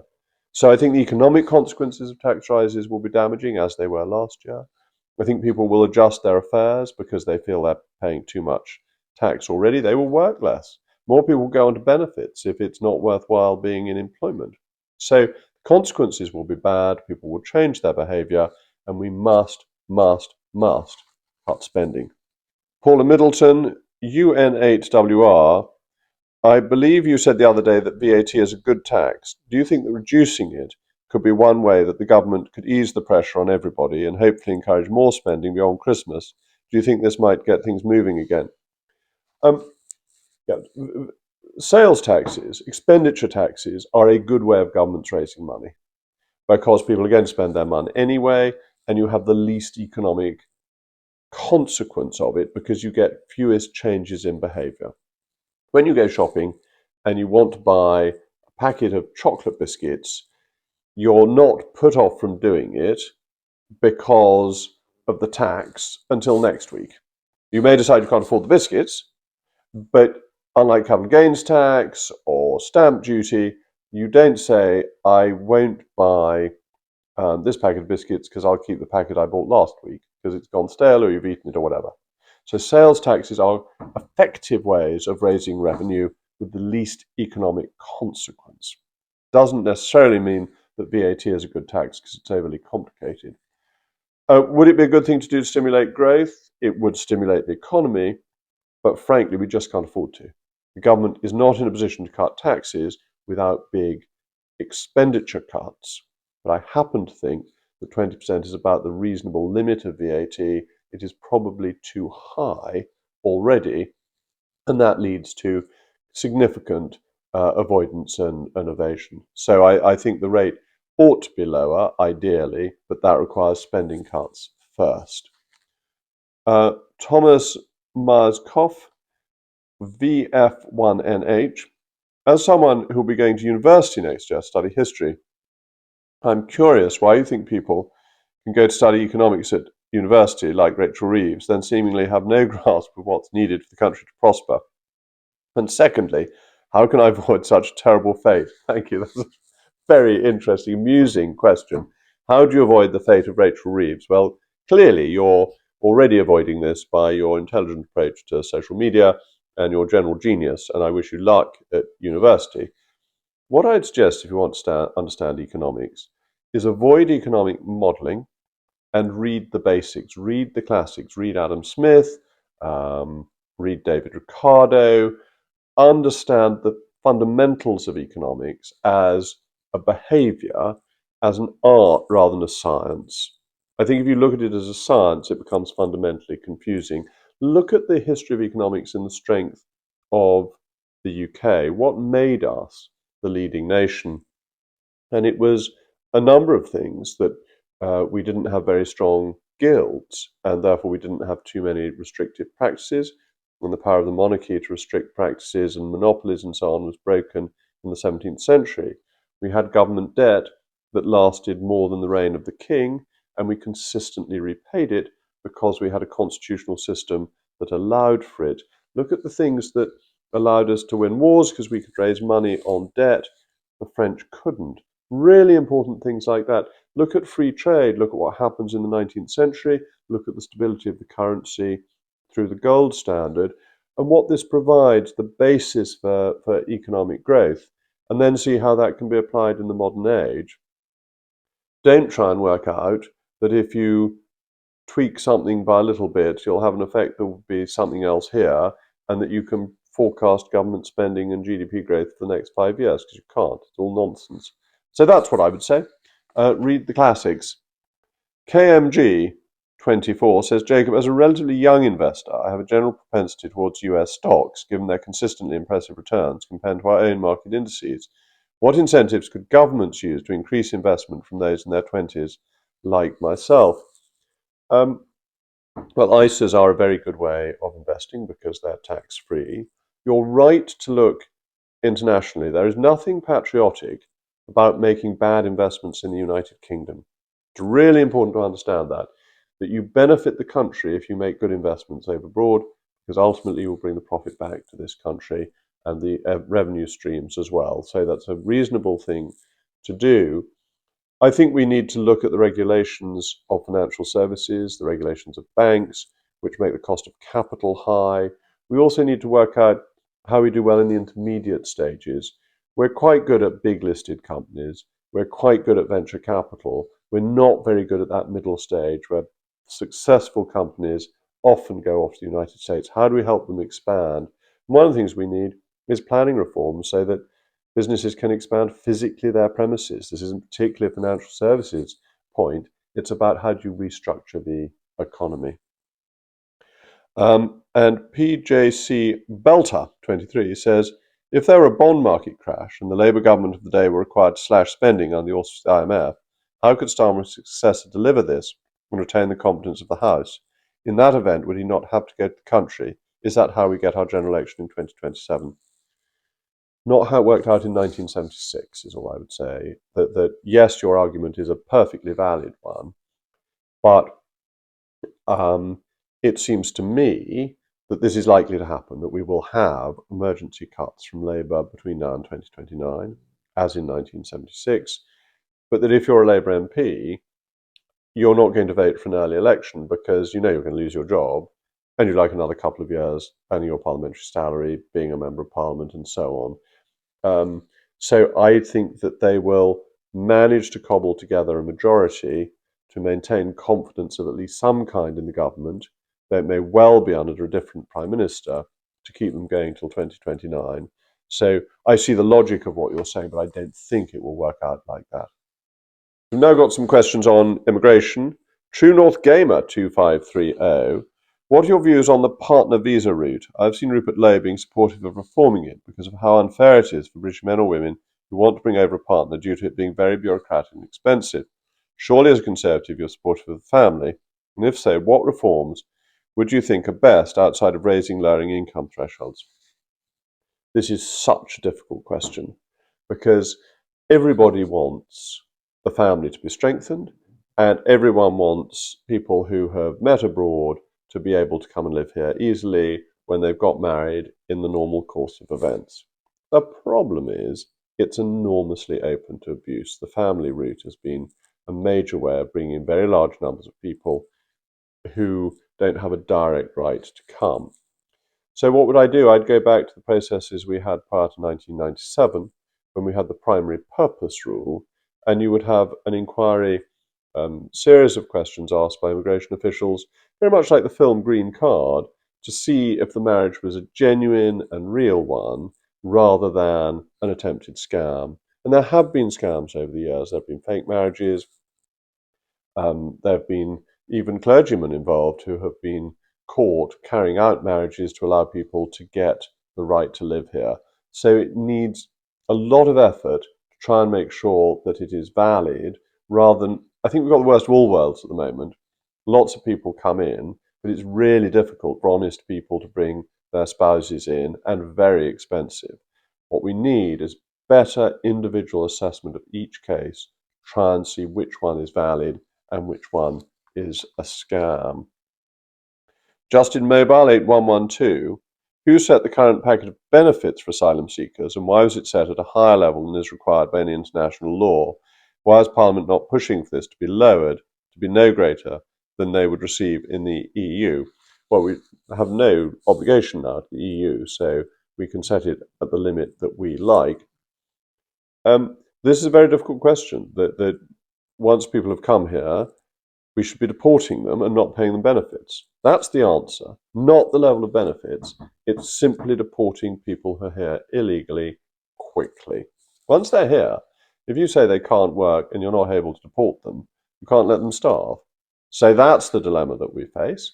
Speaker 1: So I think the economic consequences of tax rises will be damaging, as they were last year. I think people will adjust their affairs because they feel they're paying too much tax already. They will work less. More people will go on to benefits if it's not worthwhile being in employment. So consequences will be bad. People will change their behavior, and we must cut spending. Paula Middleton, UN8WR. I believe you said the other day that VAT is a good tax. Do you think that reducing it could be one way that the government could ease the pressure on everybody and hopefully encourage more spending beyond Christmas? Do you think this might get things moving again? Yeah, sales taxes, expenditure taxes are a good way of governments raising money because people are going to spend their money anyway, and you have the least economic consequence of it because you get fewest changes in behavior. When you go shopping and you want to buy a packet of chocolate biscuits, you're not put off from doing it because of the tax until next week. You may decide you can't afford the biscuits, but unlike capital gains tax or stamp duty, you don't say, I won't buy this packet of biscuits because I'll keep the packet I bought last week because it's gone stale or you've eaten it or whatever. So sales taxes are effective ways of raising revenue with the least economic consequence. Doesn't necessarily mean that VAT is a good tax because it's overly complicated. Would it be a good thing to do to stimulate growth? It would stimulate the economy, but frankly, we just can't afford to. The government is not in a position to cut taxes without big expenditure cuts. But I happen to think that 20% is about the reasonable limit of VAT. It is probably too high already, and that leads to significant avoidance and evasion. So I think the rate ought to be lower, ideally, but that requires spending cuts first. Thomas Mazkov, VF1NH. As someone who will be going to university next year to study history, I'm curious why you think people can go to study economics at university like Rachel Reeves, then seemingly have no grasp of what's needed for the country to prosper. And secondly, how can I avoid such a terrible fate? Thank you. That's a very interesting, amusing question. How do you avoid the fate of Rachel Reeves? Well, clearly you're already avoiding this by your intelligent approach to social media and your general genius, and I wish you luck at university. What I'd suggest if you want to understand economics is avoid economic modeling and read the basics, read the classics, read Adam Smith, read David Ricardo, understand the fundamentals of economics as a behavior, as an art rather than a science. I think if you look at it as a science, it becomes fundamentally confusing. Look at the history of economics and the strength of the UK. What made us the leading nation? And it was a number of things that we didn't have very strong guilds, and therefore we didn't have too many restrictive practices. And the power of the monarchy to restrict practices and monopolies and so on was broken in the 17th century. We had government debt that lasted more than the reign of the king, and we consistently repaid it because we had a constitutional system that allowed for it. Look at the things that allowed us to win wars because we could raise money on debt. The French couldn't. Really important things like that. Look at free trade. Look at what happens in the 19th century. Look at the stability of the currency through the gold standard and what this provides, the basis for economic growth, and then see how that can be applied in the modern age. Don't try and work out that if you tweak something by a little bit, you'll have an effect that will be something else here, and that you can forecast government spending and GDP growth for the next 5 years, because you can't. It's all nonsense. So that's what I would say. read the classics. KMG 24 says, Jacob, as a relatively young investor, I have a general propensity towards US stocks, given their consistently impressive returns compared to our own market indices. What incentives could governments use to increase investment from those in their 20s, like myself? Well, ISAs are a very good way of investing because they're tax-free. You're right to look internationally. There is nothing patriotic about making bad investments in the United Kingdom. It's really important to understand that you benefit the country if you make good investments over abroad, because ultimately you will bring the profit back to this country and the revenue streams as well. So that's a reasonable thing to do. I think we need to look at the regulations of financial services, the regulations of banks, which make the cost of capital high. We also need to work out how we do well in the intermediate stages. We're quite good at big listed companies. We're quite good at venture capital. We're not very good at that middle stage where successful companies often go off to the United States. How do we help them expand? One of the things we need is planning reform so that businesses can expand physically their premises. This isn't particularly a financial services point. It's about how do you restructure the economy. And PJC Belter 23 says, if there were a bond market crash and the Labour government of the day were required to slash spending on the auspices of the IMF, how could Starmer's successor deliver this and retain the confidence of the House? In that event, would he not have to go to the country? Is that how we get our general election in 2027? Not how it worked out in 1976 is all I would say. That yes, your argument is a perfectly valid one, but it seems to me that this is likely to happen, that we will have emergency cuts from Labour between now and 2029, as in 1976, but that if you're a Labour MP, you're not going to vote for an early election because you know you're going to lose your job and you'd like another couple of years earning your parliamentary salary, being a member of parliament and so on. So I think that they will manage to cobble together a majority to maintain confidence of at least some kind in the government. They may well be under a different prime minister to keep them going till 2029. So I see the logic of what you're saying, but I don't think it will work out like that. We've now got some questions on immigration. True North Gamer 2530. What are your views on the partner visa route? I've seen Rupert Lowe being supportive of reforming it because of how unfair it is for British men or women who want to bring over a partner due to it being very bureaucratic and expensive. Surely as a Conservative you're supportive of the family, and if so, what reforms would you think are best outside of raising lowering income thresholds? This is such a difficult question because everybody wants the family to be strengthened and everyone wants people who have met abroad to be able to come and live here easily when they've got married in the normal course of events. The problem is it's enormously open to abuse. The family route has been a major way of bringing in very large numbers of people who don't have a direct right to come. So what would I do? I'd go back to the processes we had prior to 1997 when we had the primary purpose rule, and you would have an inquiry series of questions asked by immigration officials, very much like the film Green Card, to see if the marriage was a genuine and real one rather than an attempted scam. And there have been scams over the years. There have been fake marriages. There have been even clergymen involved who have been caught carrying out marriages to allow people to get the right to live here. So it needs a lot of effort to try and make sure that it is valid rather than, I think we've got the worst of all worlds at the moment. Lots of people come in, but it's really difficult for honest people to bring their spouses in and very expensive. What we need is better individual assessment of each case, try and see which one is valid and which one is a scam. Justin Mobile 8112, who set the current package of benefits for asylum seekers and why was it set at a higher level than is required by any international law? Why is Parliament not pushing for this to be lowered, to be no greater than they would receive in the EU? Well, we have no obligation now to the EU, so we can set it at the limit that we like. This is a very difficult question, that once people have come here, we should be deporting them and not paying them benefits. That's the answer, not the level of benefits. It's simply deporting people who are here illegally quickly. Once they're here, If you say they can't work and you're not able to deport them, you can't let them starve. So that's the dilemma that we face,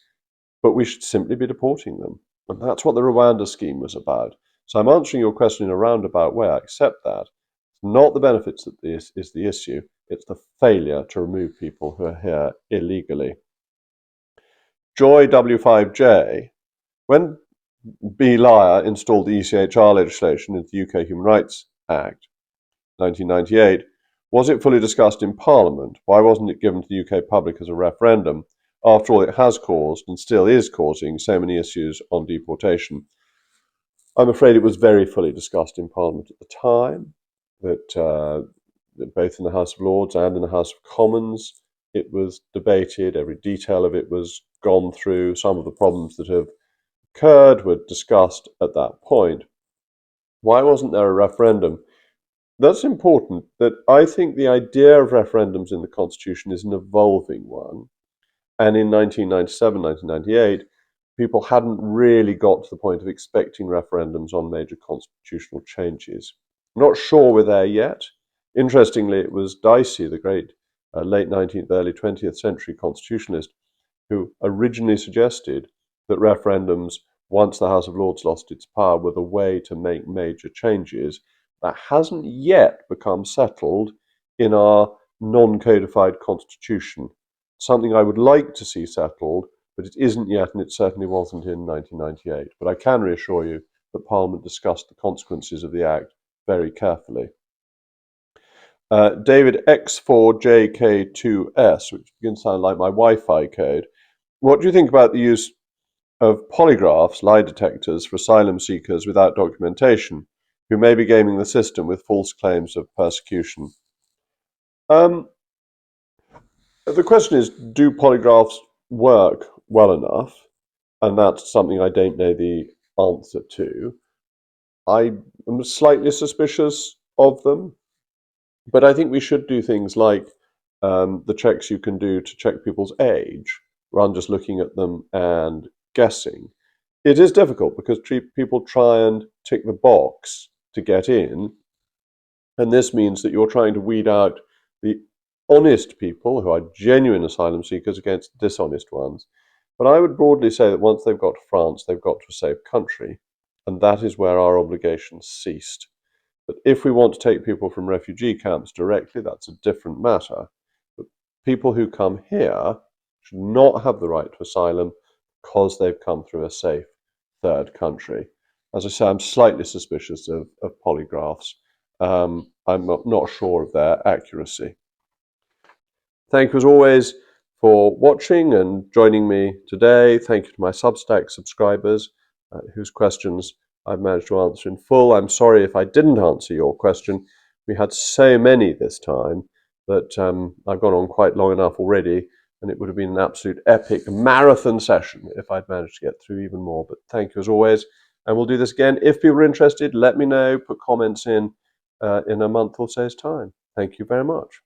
Speaker 1: but we should simply be deporting them. And that's what the Rwanda scheme was about. So I'm answering your question in a roundabout way. I accept that. It's not the benefits that is the issue, it's the failure to remove people who are here illegally. Joy W5J, when B. Lyer installed the ECHR legislation into the UK Human Rights Act 1998, was it fully discussed in Parliament? Why wasn't it given to the UK public as a referendum? After all, it has caused and still is causing so many issues on deportation. I'm afraid it was very fully discussed in Parliament at the time, that both in the House of Lords and in the House of Commons, it was debated, every detail of it was gone through, some of the problems that have occurred were discussed at that point. Why wasn't there a referendum? That's important. That I think the idea of referendums in the Constitution is an evolving one. And in 1997, 1998, people hadn't really got to the point of expecting referendums on major constitutional changes. I'm not sure we're there yet. Interestingly, it was Dicey, the great late 19th, early 20th century constitutionalist, who originally suggested that referendums, once the House of Lords lost its power, were the way to make major changes. That hasn't yet become settled in our non-codified constitution. Something I would like to see settled, but it isn't yet, and it certainly wasn't in 1998. But I can reassure you that Parliament discussed the consequences of the Act very carefully. David X4JK2S, which begins to sound like my Wi-Fi code. What do you think about the use of polygraphs, lie detectors, for asylum seekers without documentation, who may be gaming the system with false claims of persecution? The question is, do polygraphs work well enough? And that's something I don't know the answer to. I am slightly suspicious of them, but I think we should do things like the checks you can do to check people's age, rather than just looking at them and guessing. It is difficult because people try and tick the box to get in, and this means that you're trying to weed out the honest people who are genuine asylum seekers against dishonest ones. But I would broadly say that once they've got to France, they've got to a safe country, and that is where our obligations ceased. But if we want to take people from refugee camps directly, that's a different matter. But people who come here should not have the right to asylum because they've come through a safe third country. As I say, I'm slightly suspicious of polygraphs. I'm not sure of their accuracy. Thank you as always for watching and joining me today. Thank you to my Substack subscribers whose questions I've managed to answer in full. I'm sorry if I didn't answer your question. We had so many this time that I've gone on quite long enough already, and it would have been an absolute epic marathon session if I'd managed to get through even more. But thank you as always, and we'll do this again. If people are interested, let me know, put comments in a month or so's time. Thank you very much.